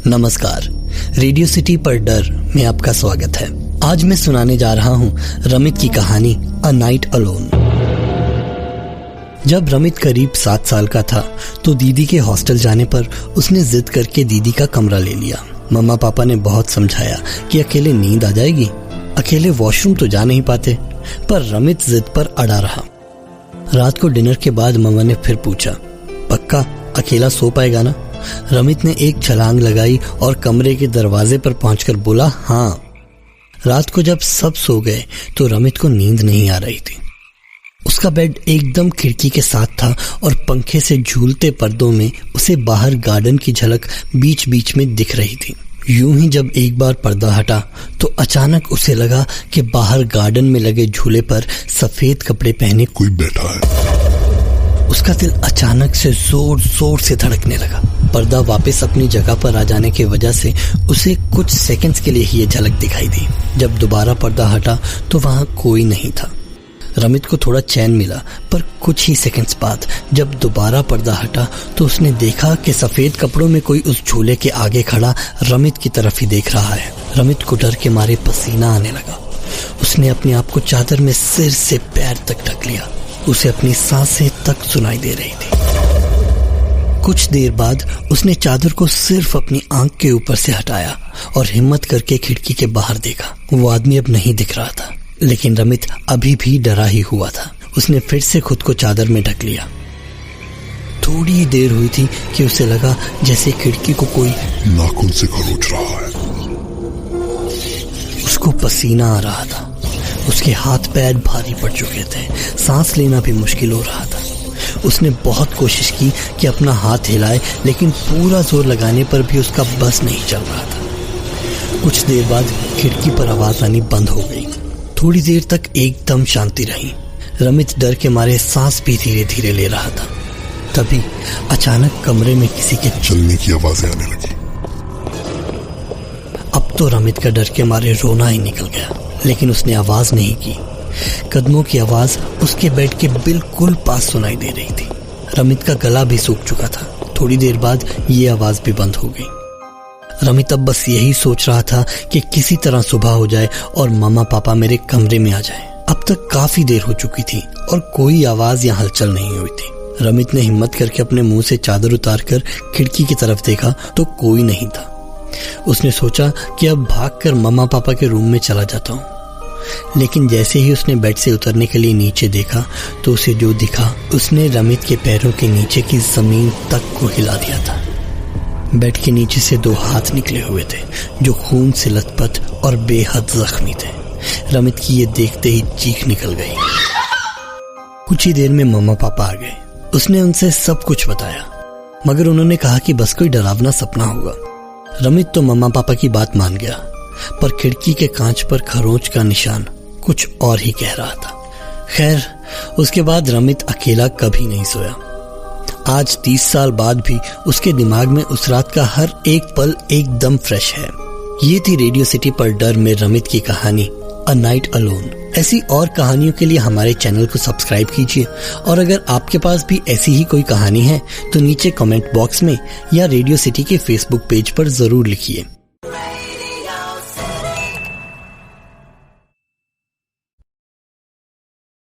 नमस्कार, radio city पर डर में आपका स्वागत है। आज मैं सुनाने जा रहा हूँ रमित की कहानी अ नाइट अलोन। जब रमित करीब 7 साल का था तो दीदी के हॉस्टल जाने पर उसने जिद करके दीदी का कमरा ले लिया। मम्मा पापा ने बहुत समझाया कि अकेले नींद आ जाएगी, अकेले वॉशरूम तो जा नहीं पाते, पर रमित जिद पर अड़ा रहा। रात को डिनर के बाद मम्मा ने फिर पूछा, पक्का अकेला सो पाएगा ना? रमित ने एक छलांग लगाई और कमरे के दरवाजे पर पहुंचकर बोला, हाँ। रात को जब सब सो गए तो रमित को नींद नहीं आ रही थी। उसका बेड एकदम खिड़की के साथ था और पंखे से झूलते पर्दों में उसे बाहर गार्डन की झलक बीच बीच में दिख रही थी। यूं ही जब एक बार पर्दा हटा तो अचानक उसे लगा कि बाहर गार्डन में लगे झूले पर सफेद कपड़े पहने कोई बैठा है। उसका दिल अचानक से जोर जोर से धड़कने लगा। पर्दा वापस अपनी जगह पर आ जाने की वजह से उसे कुछ सेकंड्स के लिए ही ये झलक दिखाई दी। जब दोबारा पर्दा हटा तो वहां कोई नहीं था। रमित को थोड़ा चैन मिला, पर कुछ ही सेकंड्स बाद जब दोबारा पर्दा हटा तो उसने देखा कि सफेद कपड़ों में कोई उस झूले के आगे खड़ा रमित की तरफ ही देख रहा है। रमित को डर के मारे पसीना आने लगा। उसने अपने आप को चादर में सिर से पैर तक ढक लिया। उसे अपनी सांसें तक सुनाई दे रही थी। कुछ देर बाद उसने चादर को सिर्फ अपनी आंख के ऊपर से हटाया और हिम्मत करके खिड़की के बाहर देखा। वो आदमी अब नहीं दिख रहा था, लेकिन रमित अभी भी डरा ही हुआ था। उसने फिर से खुद को चादर में ढक लिया। थोड़ी देर हुई थी कि उसे लगा जैसे खिड़की को कोई नाखून से खरोच रहा है। उसको पसीना आ रहा था। उसके हाथ पैर भारी पड़ चुके थे। सांस लेना भी मुश्किल हो रहा था। उसने बहुत कोशिश की कि अपना हाथ हिलाए, लेकिन पूरा जोर लगाने पर भी उसका बस नहीं चल रहा था। कुछ देर बाद खिड़की पर आवाज आनी बंद हो गई। थोड़ी देर तक एकदम शांति रही। रमित डर के मारे सांस भी धीरे धीरे ले रहा था। तभी अचानक कमरे में किसी के चलने की आवाजें आने लगी। अब तो रमित का डर के मारे रोना ही निकल गया, लेकिन उसने आवाज नहीं की। कदमों की आवाज उसके बेड के बिल्कुल पास सुनाई दे रही थी। रमित का गला भी सूख चुका था। थोड़ी देर बाद ये आवाज भी बंद हो गई। रमित अब बस यही सोच रहा था कि किसी तरह सुबह हो जाए और मम्मा पापा मेरे कमरे में आ जाए। अब तक काफी देर हो चुकी थी और कोई आवाज या हलचल नहीं हुई थी। रमित ने हिम्मत करके अपने मुंह से चादर उतारकर खिड़की की तरफ देखा तो कोई नहीं था। उसने सोचा कि अब भागकर मम्मा पापा के रूम में चला जाता हूँ, लेकिन जैसे ही उसने बेड से उतरने के लिए नीचे देखा तो उसे जो दिखा उसने रमित के पैरों के नीचे की जमीन तक को हिला दिया था। बेड के नीचे से 2 हाथ निकले हुए थे जो खून से लथपथ और बेहद जख्मी थे। रमित की ये देखते ही चीख निकल गई। कुछ ही देर में मम्मा पापा आ गए। उसने उनसे सब कुछ बताया, मगर उन्होंने कहा कि बस कोई डरावना सपना होगा। रमित तो मम्मा पापा की बात मान गया, पर खिड़की के कांच पर खरोंच का निशान कुछ और ही कह रहा था। खैर, उसके बाद रमित अकेला कभी नहीं सोया। आज 30 साल बाद भी उसके दिमाग में उस रात का हर एक पल एकदम फ्रेश है। ये थी रेडियो सिटी पर डर में रमित की कहानी अ नाइट अलोन। ऐसी और कहानियों के लिए हमारे चैनल को सब्सक्राइब कीजिए, और अगर आपके पास भी ऐसी ही कोई कहानी है तो नीचे कमेंट बॉक्स में या रेडियो सिटी के फेसबुक पेज पर जरूर लिखिए।